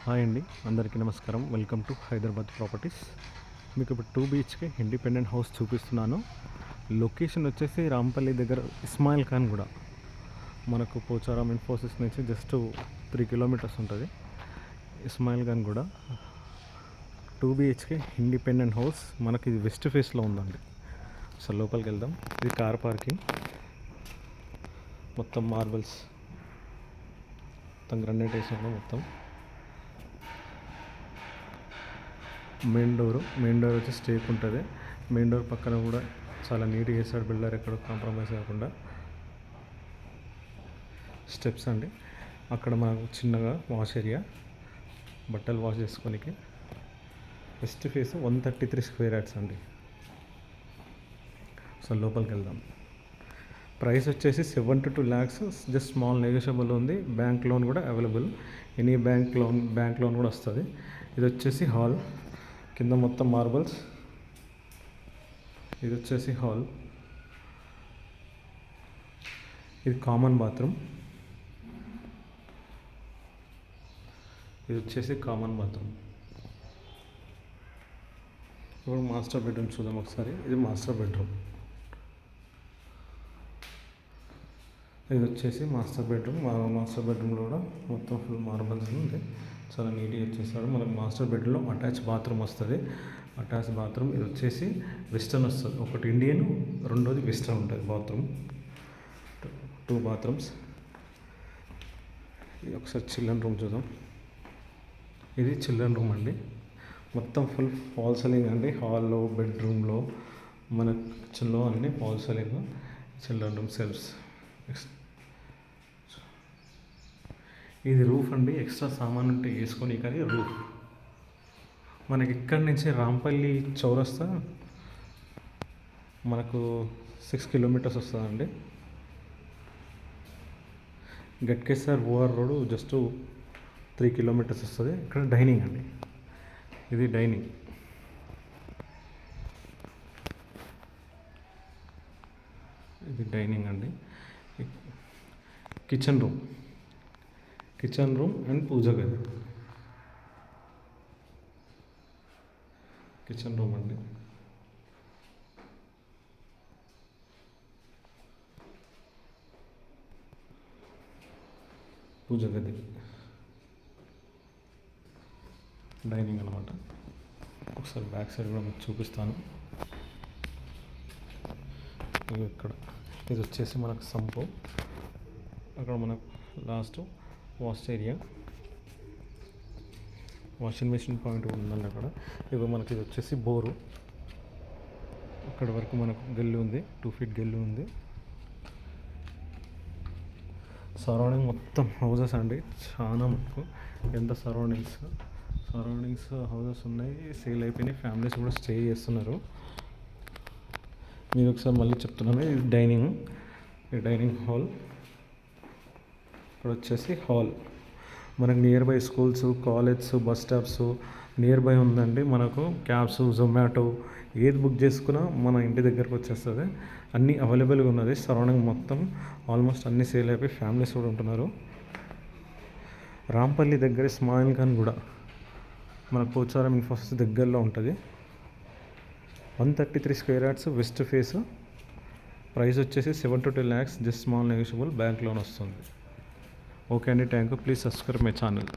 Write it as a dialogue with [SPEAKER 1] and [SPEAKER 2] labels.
[SPEAKER 1] Hi అండి, అందరికీ నమస్కారం. Welcome to Hyderabad properties. మీకు ఇప్పుడు 2 BHK ఇండిపెండెంట్ హౌస్ చూపిస్తున్నాను. లొకేషన్ వచ్చేసి రాంపల్లి దగ్గర ఇస్మాయిల్ ఖాన్ కూడా మనకు పోచారం ఇన్ఫోసిస్ నుంచి జస్ట్ 3 కిలోమీటర్స్ ఉంటుంది. ఇస్మాయిల్ ఖాన్ కూడా 2 BHK ఇండిపెండెంట్ హౌస్ మనకి ఇది వెస్ట్ ఫేస్లో ఉందండి. సో లోపలికి వెళ్దాం. ఇది కార్ పార్కింగ్, మొత్తం మార్బల్స్, మొత్తం గ్రానైట్ వేసాను. మొత్తం మెయిన్ డోర్ వచ్చి స్టేక్ ఉంటుంది. మెయిన్ డోర్ పక్కన కూడా చాలా నీట్గా వేసాడు బిల్డర్, ఎక్కడ కాంప్రమైజ్ కాకుండా. స్టెప్స్ అండి, అక్కడ మనకు చిన్నగా వాష్ ఏరియా, బట్టలు వాష్ చేసుకోనికి. వెస్ట్ ఫేస్ 133 స్క్వేర్ యార్డ్స్ అండి. సో లోపలికి వెళ్దాం. ప్రైస్ వచ్చేసి 72 lakhs, జస్ట్ స్మాల్ నెగోషియబుల్ ఉంది. బ్యాంక్ లోన్ కూడా అవైలబుల్, ఎనీ బ్యాంక్ లోన్ కూడా వస్తుంది. ఇది వచ్చేసి హాల్, కింద మొత్తం మార్బల్స్. ఇది వచ్చేసి హాల్, ఇది కామన్ బాత్రూమ్. ఇది వచ్చేసి కామన్ బాత్రూమ్. ఇప్పుడు మాస్టర్ బెడ్రూమ్ చూద్దాం ఒకసారి. ఇది మాస్టర్ బెడ్రూమ్. ఇది వచ్చేసి మాస్టర్ బెడ్రూమ్. మాస్టర్ బెడ్రూమ్లో కూడా మొత్తం ఫుల్ మార్బల్స్ ఉంది, చాలా నీట్గా ఇచ్చేస్తాడు. మనకు మాస్టర్ బెడ్రూమ్లో అటాచ్ బాత్రూమ్ వస్తుంది. అటాచ్ బాత్రూమ్ ఇది వచ్చేసి వెస్టర్న్ వస్తుంది. ఒకటి ఇండియన్, రెండోది వెస్టర్న్ ఉంటుంది బాత్రూమ్. 2 bathrooms. ఇది ఒకసారి చిల్డ్రన్ రూమ్ చూద్దాం. ఇది చిల్డ్రన్ రూమ్ అండి. మొత్తం ఫుల్ ఫాల్ సీలింగ్ అండి. హాల్లో, బెడ్రూమ్లో, మన కిచెన్లో అన్నీ fall ceiling. Children room shelves. ఇది రూఫ్ అండి, ఎక్స్ట్రా సామాన్ ఉంటే వేసుకొని. కానీ రూఫ్ మనకి ఇక్కడి నుంచి రాంపల్లి చౌరస్తా మనకు 6 kilometers వస్తుందండి. Ghatkesar OR road just 3 kilometers వస్తుంది. ఇక్కడ డైనింగ్ అండి, ఇది డైనింగ్. ఇది డైనింగ్ అండి. కిచెన్ రూమ్ అండ్ పూజ గది. కిచెన్ రూమ్ అండి. పూజ గది, డైనింగ్ అనమాట. ఒకసారి బ్యాక్ సైడ్ కూడా మీకు చూపిస్తాను. ఇక్కడ ఇది వచ్చేసి మనకు సంపు. అక్కడ మనకు last wash area, washing machine point ఉందండి అక్కడ. ఇప్పుడు మనకి ఇది వచ్చేసి బోరు. అక్కడ వరకు మనకు గల్లి ఉంది, 2 feet గల్లి ఉంది. సరౌండింగ్ మొత్తం హౌజెస్ అండి, చాలా మటుకు. ఎంత సరౌండింగ్స్ హౌజెస్ ఉన్నాయి, సేల్ అయిపోయినాయి. ఫ్యామిలీస్ కూడా స్టే చేస్తున్నారు. మీరు ఒకసారి మళ్ళీ చెప్తున్నాను. ఇది డైనింగ్ హాల్. ఇక్కడ వచ్చేసి హాల్. మనకు near by schools, colleges, bus stops near by ఉందండి. మనకు క్యాబ్స్, జొమాటో ఏది బుక్ చేసుకున్నా మన ఇంటి దగ్గరకు వచ్చేస్తుంది. అన్నీ అవైలబుల్గా ఉన్నది. సరౌండింగ్ మొత్తం ఆల్మోస్ట్ అన్నీ సేల్ అయిపోయి ఫ్యామిలీస్ కూడా ఉంటున్నారు. రాంపల్లి దగ్గర ఇస్మాయిల్ ఖాన్ కూడా మన పోచారం ఇన్ఫోసిస్ దగ్గరలో ఉంటుంది. 133 square yards, west face. Price వచ్చేసి 72 lakhs, just small negotiable, bank loan వస్తుంది. ఓకే అండి, thank you. Please subscribe my channel.